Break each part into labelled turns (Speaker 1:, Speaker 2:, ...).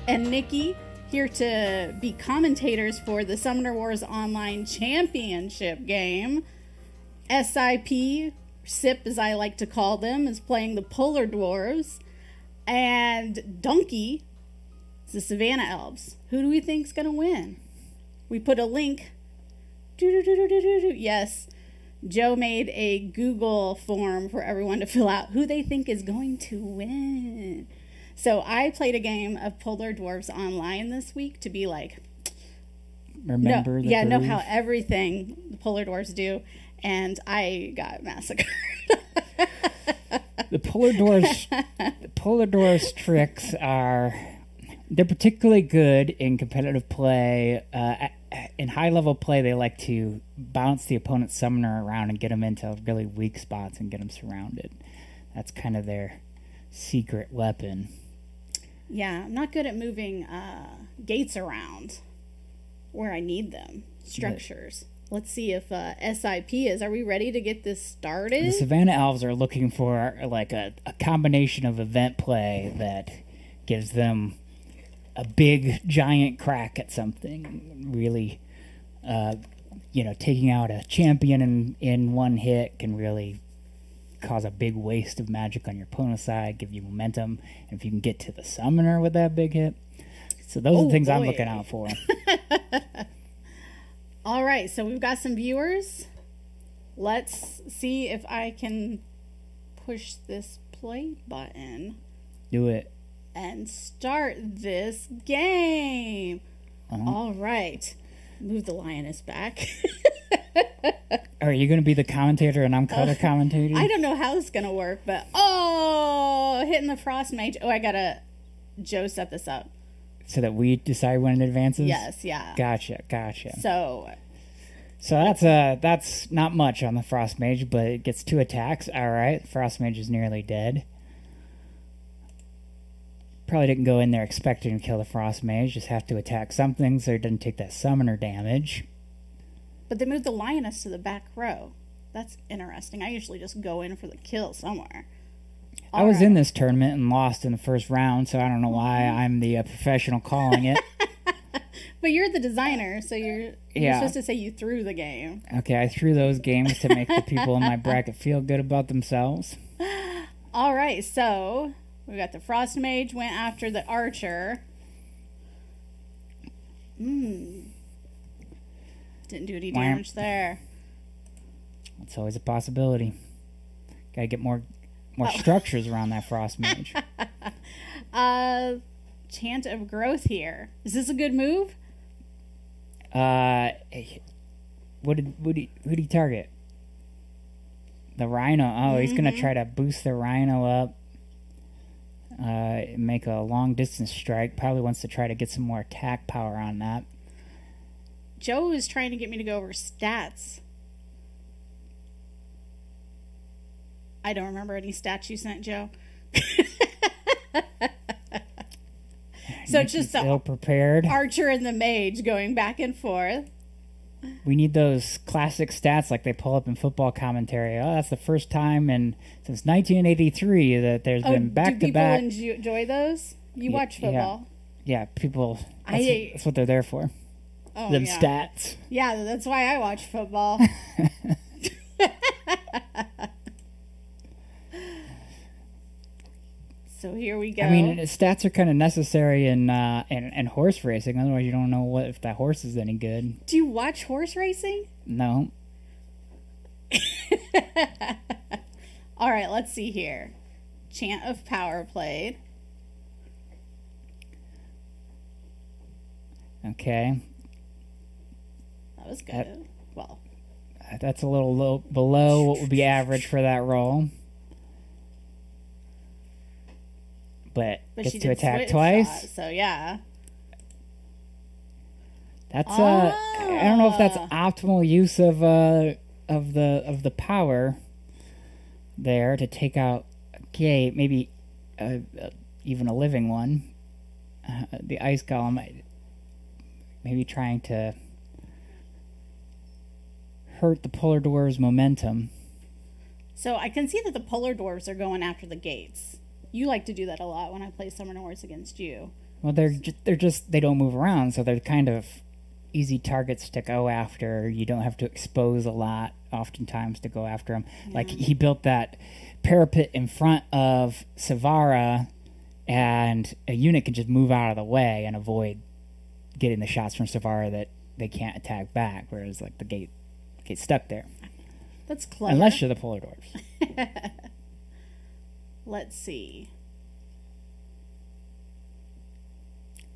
Speaker 1: and Nikki here to be commentators for the Summoner Wars Online Championship game. SIP, SIP as I like to call them, is playing the Polar Dwarves. And Dunky is the Savanna Elves. Who do we think is going to win? We put a link. Yes, Joe made a Google form for everyone to fill out who they think is going to win. So I played a game of Polar Dwarves online this week to be like, know how everything the Polar Dwarves do, and I got massacred.
Speaker 2: The Polar Dwarves tricks they're particularly good in competitive play. In high-level play, they like to bounce the opponent's summoner around and get them into really weak spots and get them surrounded. That's kind of their secret weapon.
Speaker 1: Yeah, I'm not good at moving gates around where I need them. Structures. Let's see if SIP is. Are we ready to get this started?
Speaker 2: The Savanna Elves are looking for like a combination of event play that gives them a big, giant crack at something. Really, taking out a champion in one hit can really cause a big waste of magic on your opponent's side, give you momentum, and if you can get to the summoner with that big hit. So those are the things I'm looking out for.
Speaker 1: All right, so we've got some viewers. Let's see if I can push this play button.
Speaker 2: Do it.
Speaker 1: And start this game. All right. Move the lioness back.
Speaker 2: Are you going to be the commentator and I'm color commentator?
Speaker 1: I don't know how this is going to work, but hitting the frost mage. I got to Joe set this up.
Speaker 2: So that we decide when it advances?
Speaker 1: Yes, yeah.
Speaker 2: Gotcha.
Speaker 1: So
Speaker 2: that's not much on the frost mage, but it gets 2 attacks. All right, frost mage is nearly dead. Probably didn't go in there expecting to kill the frost mage. Just have to attack something so it doesn't take that summoner damage.
Speaker 1: But they moved the lioness to the back row. That's interesting. I usually just go in for the kill somewhere.
Speaker 2: I was in this tournament and lost in the first round, so I don't know why I'm the professional calling it.
Speaker 1: But you're the designer, so you're supposed to say you threw the game.
Speaker 2: Okay, I threw those games to make the people in my bracket feel good about themselves.
Speaker 1: All right, so we got the frost mage went after the archer. Didn't do any damage there.
Speaker 2: That's always a possibility. Gotta get more structures around that frost mage.
Speaker 1: Chant of growth here. Is this a good move?
Speaker 2: Who did he target? The rhino. Oh, he's gonna try to boost the rhino up. Make a long distance strike. Probably wants to try to get some more attack power on that.
Speaker 1: Joe is trying to get me to go over stats. I don't remember any stats you sent, Joe. So it's just
Speaker 2: ill prepared
Speaker 1: archer and the mage going back and forth.
Speaker 2: We need those classic stats like they pull up in football commentary. Oh, that's the first time since 1983 that there's been back-to-back.
Speaker 1: Do people enjoy those? You watch football.
Speaker 2: Yeah, people. That's what they're there for.
Speaker 1: Oh,
Speaker 2: them stats.
Speaker 1: Yeah, that's why I watch football. So here we go.
Speaker 2: I mean, stats are kind of necessary in horse racing. Otherwise, you don't know if that horse is any good.
Speaker 1: Do you watch horse racing?
Speaker 2: No.
Speaker 1: All right, let's see here. Chant of power played.
Speaker 2: Okay.
Speaker 1: That was good.
Speaker 2: That's a little low, below what would be average for that roll. But gets to attack twice.
Speaker 1: Shot, so yeah.
Speaker 2: That's I don't know if that's optimal use of the power there to take out maybe even a living one. The ice golem maybe trying to hurt the Polar Dwarves' momentum.
Speaker 1: So I can see that the Polar Dwarves are going after the gates. You like to do that a lot when I play Summoner Wars against you.
Speaker 2: Well, they don't move around, so they're kind of easy targets to go after. You don't have to expose a lot, oftentimes, to go after them. Yeah. Like, he built that parapet in front of Savanna, and a unit can just move out of the way and avoid getting the shots from Savanna that they can't attack back, whereas, like, the gate gets stuck there.
Speaker 1: That's clever.
Speaker 2: Unless you're the Polar Dwarves.
Speaker 1: Let's see.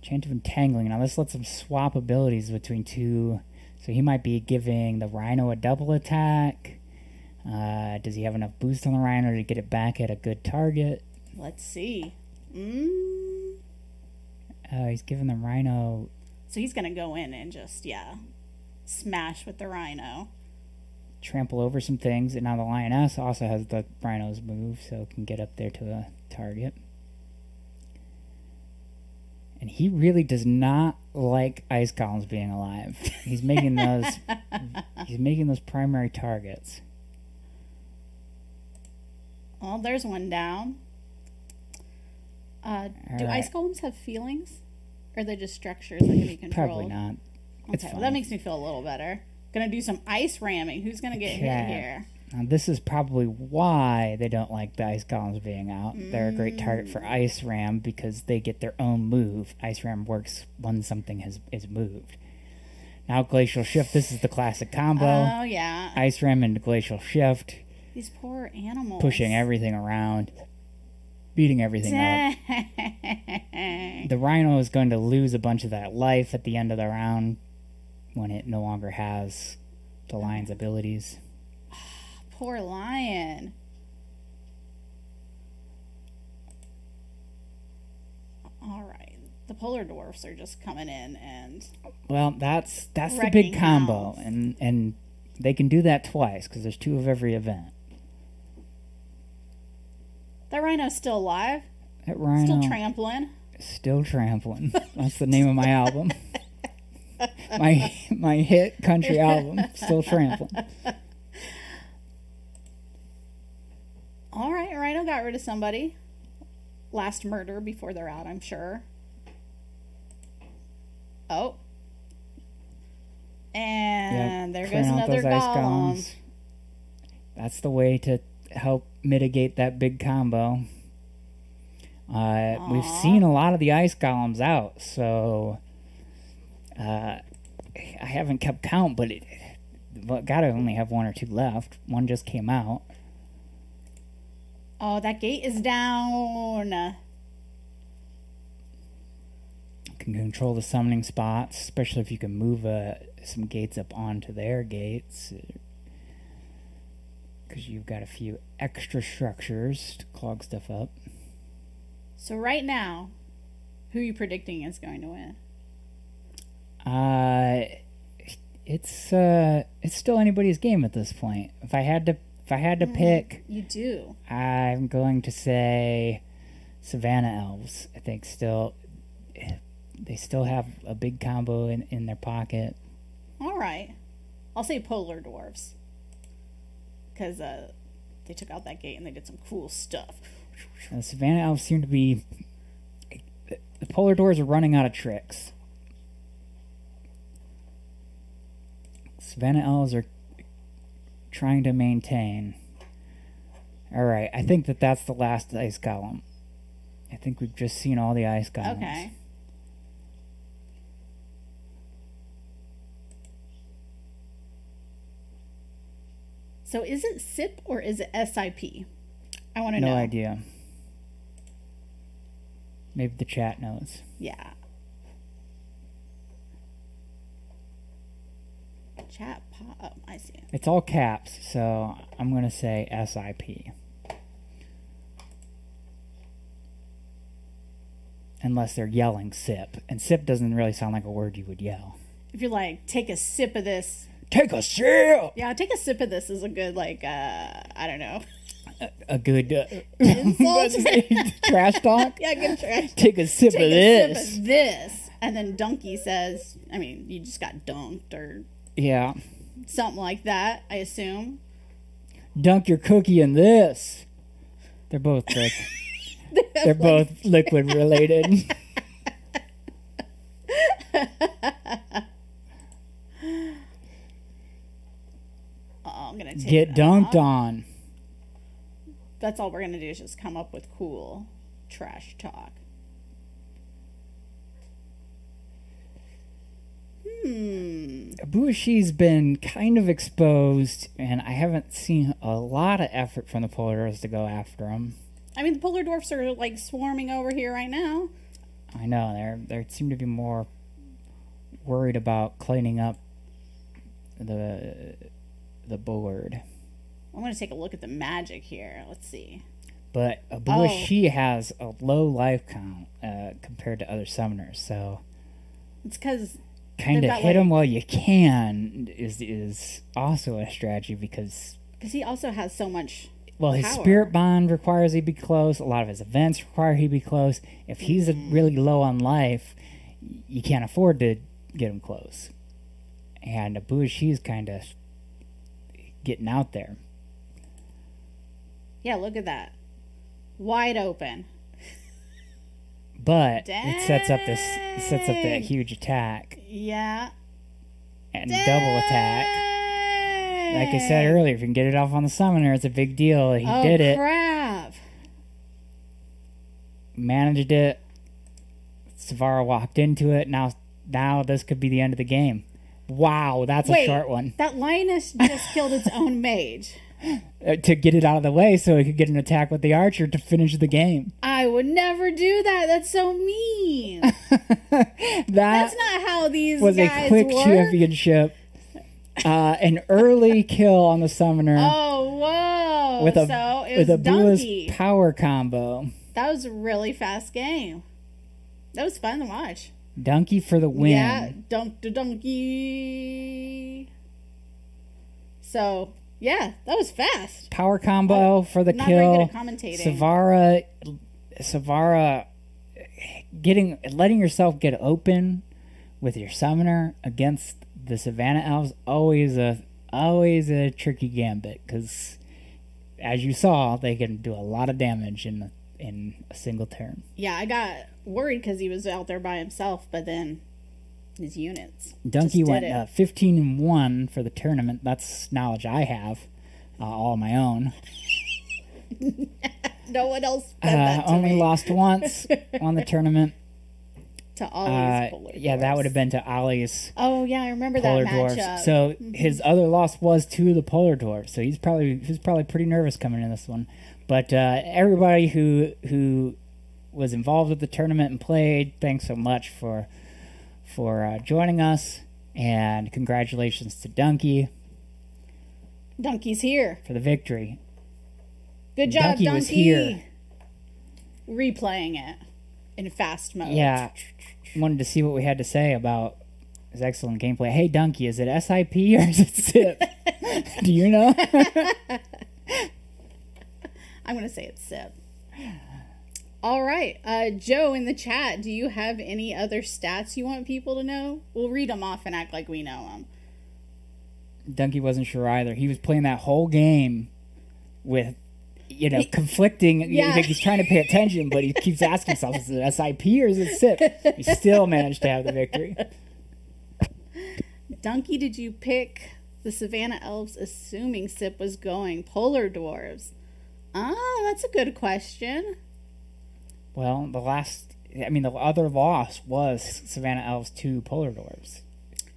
Speaker 2: Chant of Entangling. Now this lets him swap abilities between two. So he might be giving the Rhino a double attack. Does he have enough boost on the Rhino to get it back at a good target?
Speaker 1: Let's see.
Speaker 2: He's giving the Rhino...
Speaker 1: So he's going to go in and just, smash with the Rhino.
Speaker 2: Trample over some things. And now the Lioness also has the Rhino's move, so it can get up there to the target. And he really does not like ice columns being alive. He's making those primary targets.
Speaker 1: Well, there's one down. Do ice columns have feelings? Or are they just structures that can be controlled?
Speaker 2: Probably not.
Speaker 1: Okay, well, that makes me feel a little better. Gonna do some ice ramming. Who's gonna get hit here?
Speaker 2: Now, this is probably why they don't like the ice columns being out. They're a great target for ice ram because they get their own move. Ice ram works when something is moved. Now glacial shift. This is the classic combo.
Speaker 1: Oh yeah.
Speaker 2: Ice ram into glacial shift.
Speaker 1: These poor animals.
Speaker 2: Pushing everything around, beating everything up. The Rhino is going to lose a bunch of that life at the end of the round when it no longer has the lion's abilities.
Speaker 1: Poor lion. All right. The Polar Dwarfs are just coming in and...
Speaker 2: Well, that's the big combo. And they can do that twice because there's 2 of every event.
Speaker 1: That Rhino's still alive.
Speaker 2: That Rhino...
Speaker 1: Still trampling.
Speaker 2: Still trampling. That's the name of my album. My hit country album. Still trampling.
Speaker 1: All right, Rhino got rid of somebody. Last murder before they're out, I'm sure. Oh. And there goes another golem.
Speaker 2: That's the way to help mitigate that big combo. We've seen a lot of the ice golems out, so I haven't kept count, but gotta only have 1 or 2 left. One just came out.
Speaker 1: Oh, that gate is down.
Speaker 2: Can control the summoning spots, especially if you can move some gates up onto their gates. Because you've got a few extra structures to clog stuff up.
Speaker 1: So right now, who are you predicting is going to win?
Speaker 2: It's still anybody's game at this point. If I had to pick,
Speaker 1: you do.
Speaker 2: I'm going to say Savanna Elves. I think they still have a big combo in their pocket.
Speaker 1: All right, I'll say Polar Dwarves because they took out that gate and they did some cool stuff.
Speaker 2: The Savanna Elves seem to be... The Polar Dwarves are running out of tricks. Savanna Elves are trying to maintain. Alright, I think that's the last ice golem. I think we've just seen all the ice golems.
Speaker 1: Okay. So is it SIP or is it SIP? I want to know.
Speaker 2: No idea. Maybe the chat knows.
Speaker 1: Yeah. Chat pop. Oh, I see.
Speaker 2: It's all caps, so I'm going to say SIP. Unless they're yelling SIP. And SIP doesn't really sound like a word you would yell.
Speaker 1: If you're like, take a sip of this.
Speaker 2: Take a sip!
Speaker 1: Yeah, take a sip of this is a good, like, I don't know.
Speaker 2: A good
Speaker 1: insult?
Speaker 2: Trash talk?
Speaker 1: Yeah, good trash talk.
Speaker 2: Take a sip of this.
Speaker 1: Sip of this. And then Dunky says, I mean, you just got dunked or...
Speaker 2: Yeah.
Speaker 1: Something like that, I assume.
Speaker 2: Dunk your cookie in this. They're both they're both liquid related.
Speaker 1: I'm gonna take
Speaker 2: Get dunked on.
Speaker 1: That's all we're gonna do is just come up with cool trash talk.
Speaker 2: Bushi's been kind of exposed, and I haven't seen a lot of effort from the Polar Dwarves to go after him.
Speaker 1: I mean, the Polar Dwarfs are like swarming over here right now.
Speaker 2: I know they seem to be more worried about cleaning up the board.
Speaker 1: I'm gonna take a look at the magic here. Let's see.
Speaker 2: But Bushi has a low life count compared to other summoners, so
Speaker 1: it's because
Speaker 2: kind of hit him while you can is also a strategy because
Speaker 1: he also has so much.
Speaker 2: Well, his spirit bond requires he be close. A lot of his events require he be close. If he's really low on life, you can't afford to get him close. And Bushi's kind of getting out there.
Speaker 1: Yeah, look at that. Wide open.
Speaker 2: But it sets up that huge attack.
Speaker 1: Yeah.
Speaker 2: And double attack. Like I said earlier, if you can get it off on the summoner, it's a big deal. He did it.
Speaker 1: Oh, crap.
Speaker 2: Managed it. Savanna walked into it. Now this could be the end of the game. Wow, that's a short one.
Speaker 1: That lioness just killed its own mage.
Speaker 2: To get it out of the way so it could get an attack with the archer to finish the game.
Speaker 1: I would never do that. That's so mean. That's not how these
Speaker 2: was
Speaker 1: guys
Speaker 2: a quick
Speaker 1: work.
Speaker 2: Championship. An early kill on the summoner.
Speaker 1: Oh, whoa.
Speaker 2: With a
Speaker 1: Dunky.
Speaker 2: power combo.
Speaker 1: That was a really fast game. That was fun to watch.
Speaker 2: Dunky for the win.
Speaker 1: Yeah, Dunky. So, yeah, that was fast.
Speaker 2: Power combo for the
Speaker 1: not
Speaker 2: kill.
Speaker 1: Not very good at commentating.
Speaker 2: Savanna letting yourself get open with your summoner against the Savanna Elves, always a tricky gambit because, as you saw, they can do a lot of damage in a single turn.
Speaker 1: Yeah, I got worried because he was out there by himself, but then his units.
Speaker 2: Dunky went 15-1 for the tournament. That's knowledge I have, all on my own.
Speaker 1: No one else.
Speaker 2: Only lost once on the tournament.
Speaker 1: To Ollie's Polar Dwarves.
Speaker 2: Yeah, that would have been to Ollie's.
Speaker 1: Oh yeah, I remember
Speaker 2: Polar
Speaker 1: that
Speaker 2: Dwarves.
Speaker 1: matchup.
Speaker 2: So his other loss was to the Polar Dwarves. So he's probably pretty nervous coming in this one. But everybody who was involved with the tournament and played, thanks so much for joining us, and congratulations to Dunky.
Speaker 1: Dunky's here
Speaker 2: for the victory.
Speaker 1: Good job, Dunky.
Speaker 2: Was here.
Speaker 1: Replaying it in fast mode.
Speaker 2: Yeah. Wanted to see what we had to say about his excellent gameplay. Hey, Dunky, is it SIP or is it SIP? Do you know?
Speaker 1: I'm going to say it's SIP. All right. Joe in the chat, do you have any other stats you want people to know? We'll read them off and act like we know them.
Speaker 2: Dunky wasn't sure either. He was playing that whole game with, conflicting.
Speaker 1: Yeah.
Speaker 2: He's trying to pay attention, but he keeps asking himself, is it SIP or is it SIP? He still managed to have the victory.
Speaker 1: Dunky, did you pick the Savanna Elves assuming SIP was going Polar Dwarves? That's a good question.
Speaker 2: Well, the other loss was Savanna Elves to Polar Dwarves.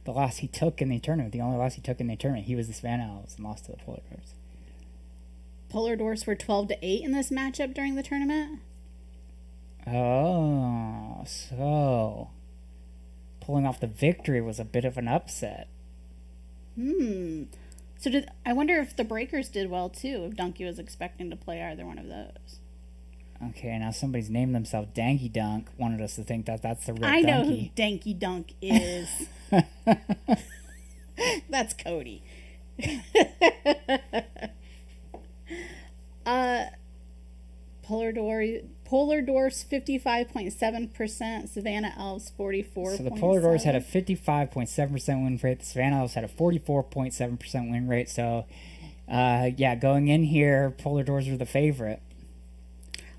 Speaker 2: The loss he took in the tournament, the only loss he took in the tournament, he was the Savanna Elves and lost to the Polar Dwarves.
Speaker 1: Polar Dwarves were 12-8 in this matchup during the tournament?
Speaker 2: Oh, so pulling off the victory was a bit of an upset.
Speaker 1: So I wonder if the Breakers did well too, if Dunky was expecting to play either one of those.
Speaker 2: Okay, now somebody's named themselves Danky Dunk. Wanted us to think that that's the real
Speaker 1: I know
Speaker 2: Dunky.
Speaker 1: who Danky Dunk is. That's Cody. Polar Dwarfs 55.7%, Savanna Elves 44.7%.
Speaker 2: So the Polar Dwarves had a 55.7% win rate. The Savanna Elves had a 44.7% win rate. So, going in here, Polar Dwarves were the favorite.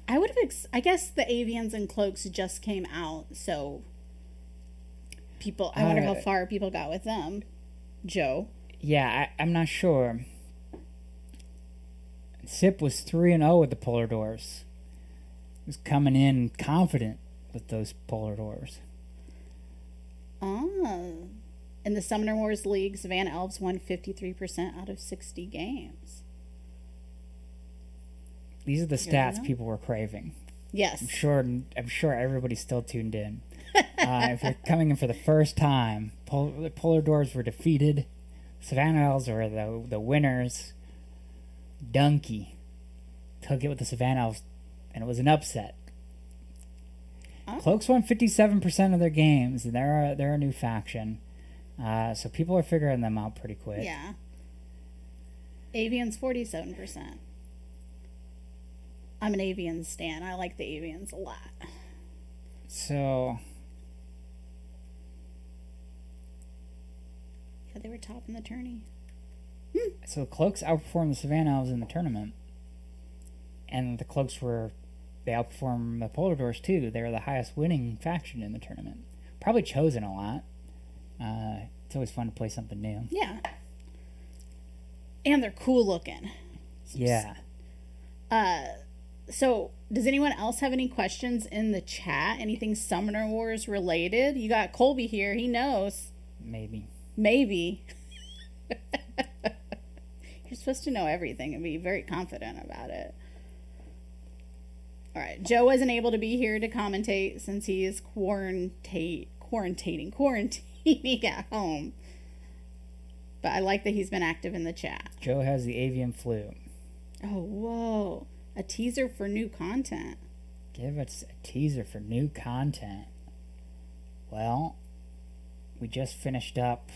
Speaker 1: I guess the Avians and Cloaks just came out, so People, I wonder how far people got with them. Joe.
Speaker 2: Yeah, I'm not sure. Sip was 3-0 with the Polar Dwarves. He was coming in confident with those Polar Dwarves.
Speaker 1: In the Summoner Wars League, Savanna Elves won 53% out of 60 games.
Speaker 2: These are the stats people were craving.
Speaker 1: Yes.
Speaker 2: I'm sure everybody's still tuned in. If you're coming in for the first time, the Polar Dwarves were defeated. Savanna Elves were the winners. Dunky took it with the Savanna Elves, and it was an upset. Cloaks won 57% of their games, and they're a new faction. So people are figuring them out pretty quick.
Speaker 1: Yeah. Avians 47%. I'm an Avians stan. I like the Avians a lot.
Speaker 2: So
Speaker 1: yeah, they were top in the tourney.
Speaker 2: So the Cloaks outperformed the Savanna Elves in the tournament. And the Cloaks they outperformed the Polar Dwarves too. They were the highest winning faction in the tournament. Probably chosen a lot. It's always fun to play something new.
Speaker 1: Yeah. And they're cool looking.
Speaker 2: Yeah.
Speaker 1: So, does anyone else have any questions in the chat? Anything Summoner Wars related? You got Colby here. He knows.
Speaker 2: Maybe.
Speaker 1: You're supposed to know everything and be very confident about it. All right. Joe wasn't able to be here to commentate since he is quarantining at home. But I like that he's been active in the chat.
Speaker 2: Joe has the avian flu.
Speaker 1: Oh, whoa. A teaser for new content.
Speaker 2: Give us a teaser for new content. Well, we just finished up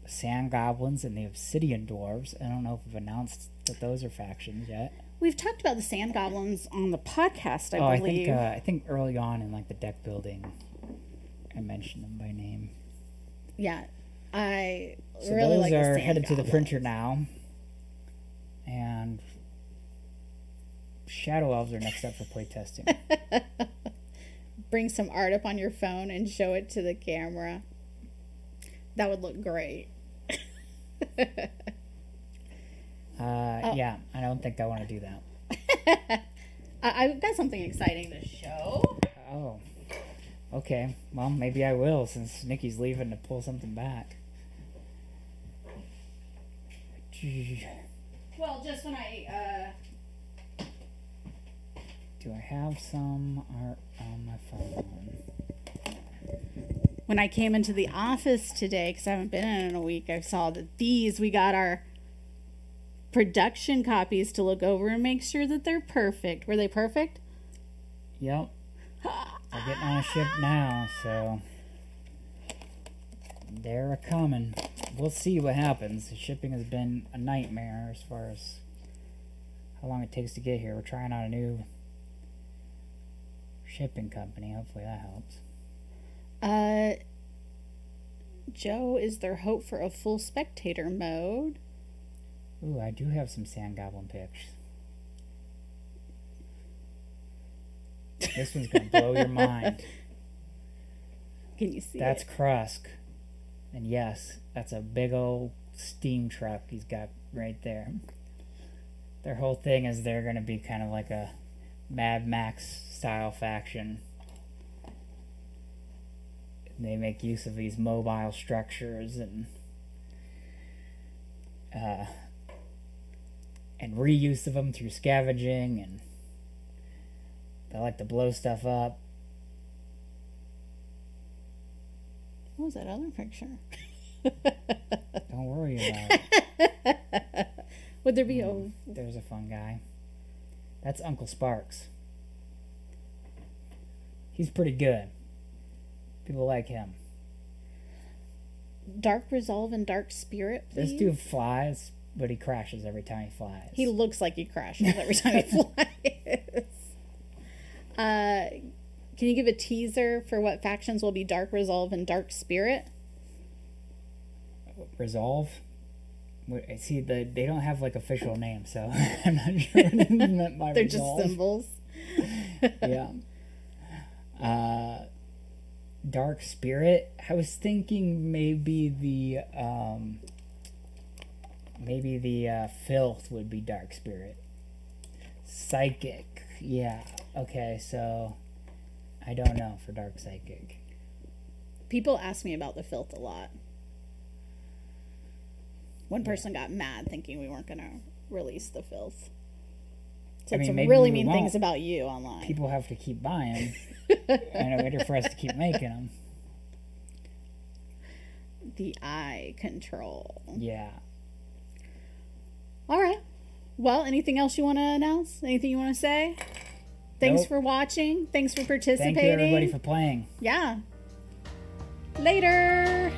Speaker 2: the Sand Goblins and the Obsidian Dwarves. I don't know if we've announced that those are factions yet.
Speaker 1: We've talked about the Sand Goblins on the podcast, I believe.
Speaker 2: I think early on in the deck building, I mentioned them by name.
Speaker 1: Yeah, I
Speaker 2: so
Speaker 1: really
Speaker 2: those
Speaker 1: like the
Speaker 2: are
Speaker 1: Sand
Speaker 2: headed
Speaker 1: Goblins.
Speaker 2: to the printer now, and Shadow Elves are next up for playtesting.
Speaker 1: Bring some art up on your phone and show it to the camera. That would look great.
Speaker 2: Yeah, I don't think I want to do that.
Speaker 1: I've got something exciting to show.
Speaker 2: Oh, okay. Well, maybe I will, since Nikki's leaving to pull something back.
Speaker 1: Well, just when I
Speaker 2: do I have some art on my phone?
Speaker 1: When I came into the office today, because I haven't been in a week, I saw that we got our production copies to look over and make sure that they're perfect. Were they perfect?
Speaker 2: Yep. They're getting on a ship now, so they're a-coming. We'll see what happens. The shipping has been a nightmare as far as how long it takes to get here. We're trying out a new shipping company. Hopefully that helps.
Speaker 1: Joe, is there hope for a full spectator mode?
Speaker 2: Ooh, I do have some Sand Goblin pics. This one's gonna blow your mind.
Speaker 1: Can you see
Speaker 2: That's
Speaker 1: it?
Speaker 2: Krusk. And yes, that's a big old steam truck he's got right there. Their whole thing is they're gonna be kind of like a Mad Max style faction. They make use of these mobile structures and reuse of them through scavenging, and they like to blow stuff up.
Speaker 1: What was that other picture?
Speaker 2: Don't worry about it.
Speaker 1: Would there be
Speaker 2: There's a fun guy. That's Uncle Sparks. He's pretty good. People like him.
Speaker 1: Dark Resolve and Dark Spirit, please?
Speaker 2: This dude flies, but he crashes every time he flies.
Speaker 1: He looks like he crashes every time he flies. Can you give a teaser for what factions will be Dark Resolve and Dark Spirit?
Speaker 2: Resolve? See, they don't have like official names, so I'm not sure what is meant by
Speaker 1: They're
Speaker 2: Resolve.
Speaker 1: just symbols.
Speaker 2: Yeah. Dark Spirit. I was thinking maybe the Filth would be Dark Spirit. Psychic. Yeah. Okay, so I don't know for Dark Psychic.
Speaker 1: People ask me about the Filth a lot. One person got mad thinking we weren't going to release the Filth. Said some really mean things about you online.
Speaker 2: People have to keep buying in order for us to keep making them.
Speaker 1: The eye control.
Speaker 2: Yeah.
Speaker 1: All right. Well, anything else you want to announce? Anything you want to say? Thanks for watching. Thanks for participating.
Speaker 2: Thank you, everybody, for playing.
Speaker 1: Yeah. Later.